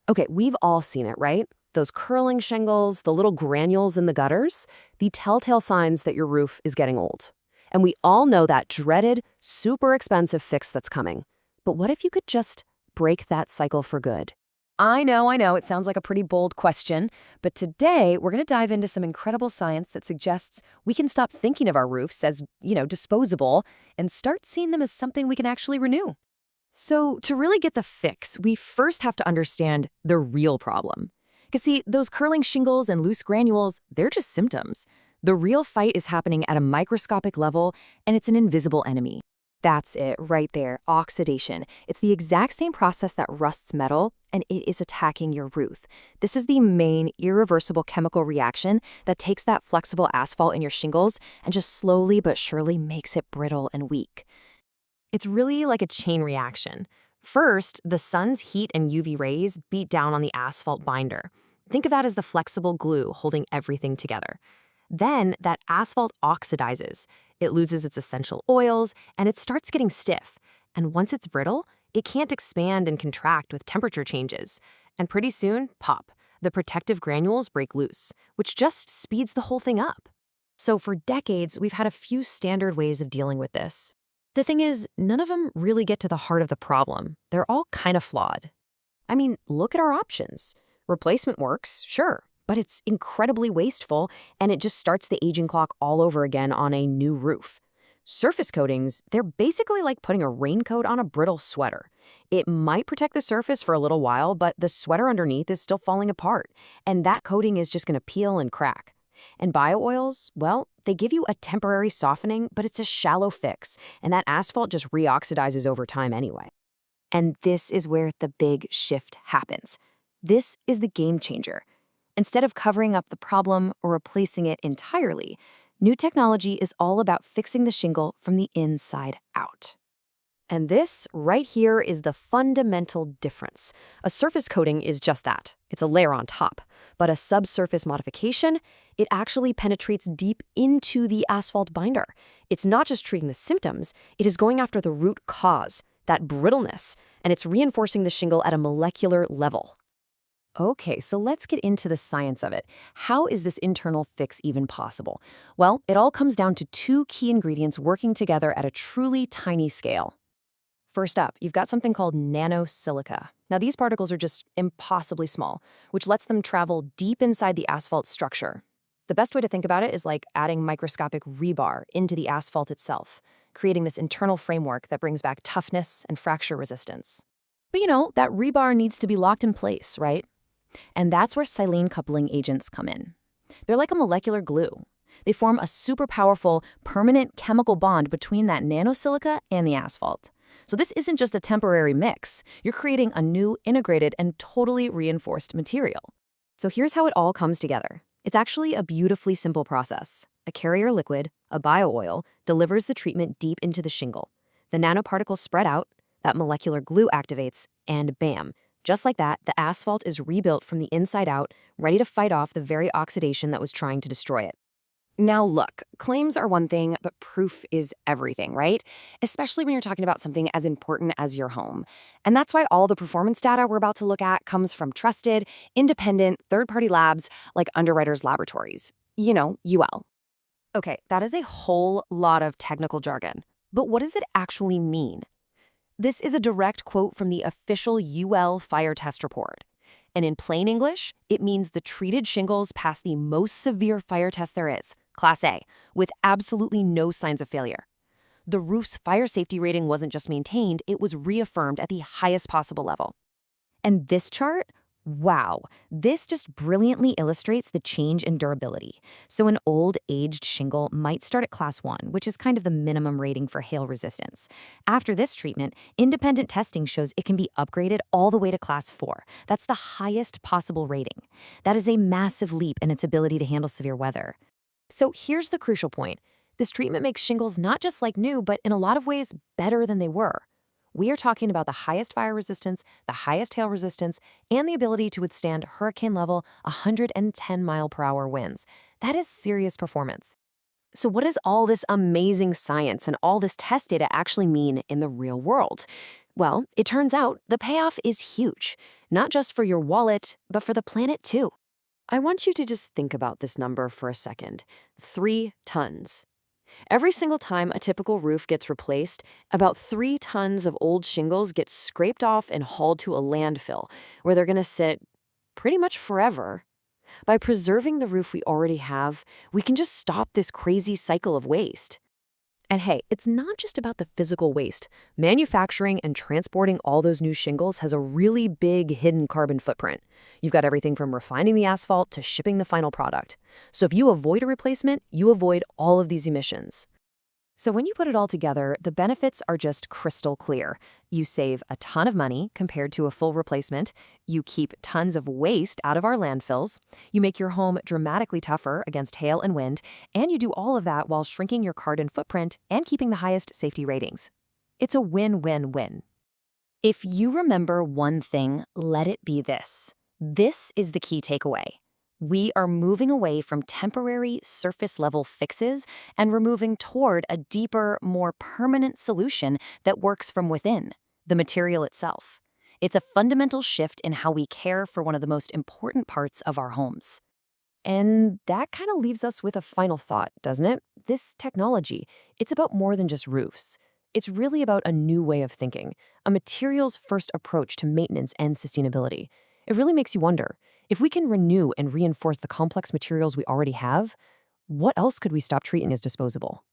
Okay, we've all seen it, right? Those curling shingles, the little granules in the gutters, the telltale signs that your roof is getting old. And we all know that dreaded, super expensive fix that's coming. But what if you could just break that cycle for good? I know, it sounds like a pretty bold question, but today we're going to dive into some incredible science that suggests we can stop thinking of our roofs as, disposable and start seeing them as something we can actually renew. So, to really get the fix, we first have to understand the real problem. Because, see, those curling shingles and loose granules, they're just symptoms. The real fight is happening at a microscopic level, and it's an invisible enemy. That's it, right there, oxidation. It's the exact same process that rusts metal, and it is attacking your roof. This is the main, irreversible chemical reaction that takes that flexible asphalt in your shingles and just slowly but surely makes it brittle and weak. It's really like a chain reaction. First, the sun's heat and UV rays beat down on the asphalt binder. Think of that as the flexible glue holding everything together. Then that asphalt oxidizes. It loses its essential oils, and it starts getting stiff. And once it's brittle, it can't expand and contract with temperature changes. And pretty soon, pop, the protective granules break loose, which just speeds the whole thing up. So for decades, we've had a few standard ways of dealing with this. The thing is, none of them really get to the heart of the problem. They're all kind of flawed. I mean, look at our options. Replacement works, sure, but it's incredibly wasteful, and it just starts the aging clock all over again on a new roof. Surface coatings, they're basically like putting a raincoat on a brittle sweater. It might protect the surface for a little while, but the sweater underneath is still falling apart, and that coating is just going to peel and crack. And bio-oils, well, they give you a temporary softening, but it's a shallow fix, and that asphalt just reoxidizes over time anyway. And this is where the big shift happens. This is the game changer. Instead of covering up the problem or replacing it entirely, new technology is all about fixing the shingle from the inside out. And this right here is the fundamental difference. A surface coating is just that. It's a layer on top. But a subsurface modification, it actually penetrates deep into the asphalt binder. It's not just treating the symptoms, it is going after the root cause, that brittleness, and it's reinforcing the shingle at a molecular level. Okay, so let's get into the science of it. How is this internal fix even possible? Well, it all comes down to two key ingredients working together at a truly tiny scale. First up, you've got something called nanosilica. Now, these particles are just impossibly small, which lets them travel deep inside the asphalt structure. The best way to think about it is like adding microscopic rebar into the asphalt itself, creating this internal framework that brings back toughness and fracture resistance. But that rebar needs to be locked in place, right? And that's where silane coupling agents come in. They're like a molecular glue. They form a super powerful, permanent chemical bond between that nanosilica and the asphalt. So this isn't just a temporary mix. You're creating a new, integrated, and totally reinforced material. So here's how it all comes together. It's actually a beautifully simple process. A carrier liquid, a bio-oil, delivers the treatment deep into the shingle. The nanoparticles spread out, that molecular glue activates, and bam, just like that, the asphalt is rebuilt from the inside out, ready to fight off the very oxidation that was trying to destroy it. Now look, claims are one thing, but proof is everything, right? Especially when you're talking about something as important as your home. And that's why all the performance data we're about to look at comes from trusted, independent, third-party labs like Underwriters Laboratories. UL. Okay, that is a whole lot of technical jargon. But what does it actually mean? This is a direct quote from the official UL fire test report. And in plain English, it means the treated shingles pass the most severe fire test there is, Class A, with absolutely no signs of failure. The roof's fire safety rating wasn't just maintained, it was reaffirmed at the highest possible level. And this chart? Wow, this just brilliantly illustrates the change in durability. So an old, aged shingle might start at Class 1, which is kind of the minimum rating for hail resistance. After this treatment, independent testing shows it can be upgraded all the way to Class 4. That's the highest possible rating. That is a massive leap in its ability to handle severe weather. So here's the crucial point. This treatment makes shingles not just like new, but in a lot of ways better than they were. We are talking about the highest fire resistance, the highest hail resistance, and the ability to withstand hurricane-level 110-mile-per-hour winds. That is serious performance. So what does all this amazing science and all this test data actually mean in the real world? Well, it turns out the payoff is huge, not just for your wallet, but for the planet too. I want you to just think about this number for a second. 3 tons. Every single time a typical roof gets replaced, about 3 tons of old shingles get scraped off and hauled to a landfill, where they're going to sit pretty much forever. By preserving the roof we already have, we can just stop this crazy cycle of waste. And hey, it's not just about the physical waste. Manufacturing and transporting all those new shingles has a really big hidden carbon footprint. You've got everything from refining the asphalt to shipping the final product. So if you avoid a replacement, you avoid all of these emissions. So when you put it all together, the benefits are just crystal clear. You save a ton of money compared to a full replacement. You keep tons of waste out of our landfills. You make your home dramatically tougher against hail and wind. And you do all of that while shrinking your carbon footprint and keeping the highest safety ratings. It's a win-win-win. If you remember one thing, let it be this. This is the key takeaway. We are moving away from temporary surface-level fixes and we're moving toward a deeper, more permanent solution that works from within, the material itself. It's a fundamental shift in how we care for one of the most important parts of our homes. And that kind of leaves us with a final thought, doesn't it? This technology, it's about more than just roofs. It's really about a new way of thinking, a materials-first approach to maintenance and sustainability. It really makes you wonder, if we can renew and reinforce the complex materials we already have, what else could we stop treating as disposable?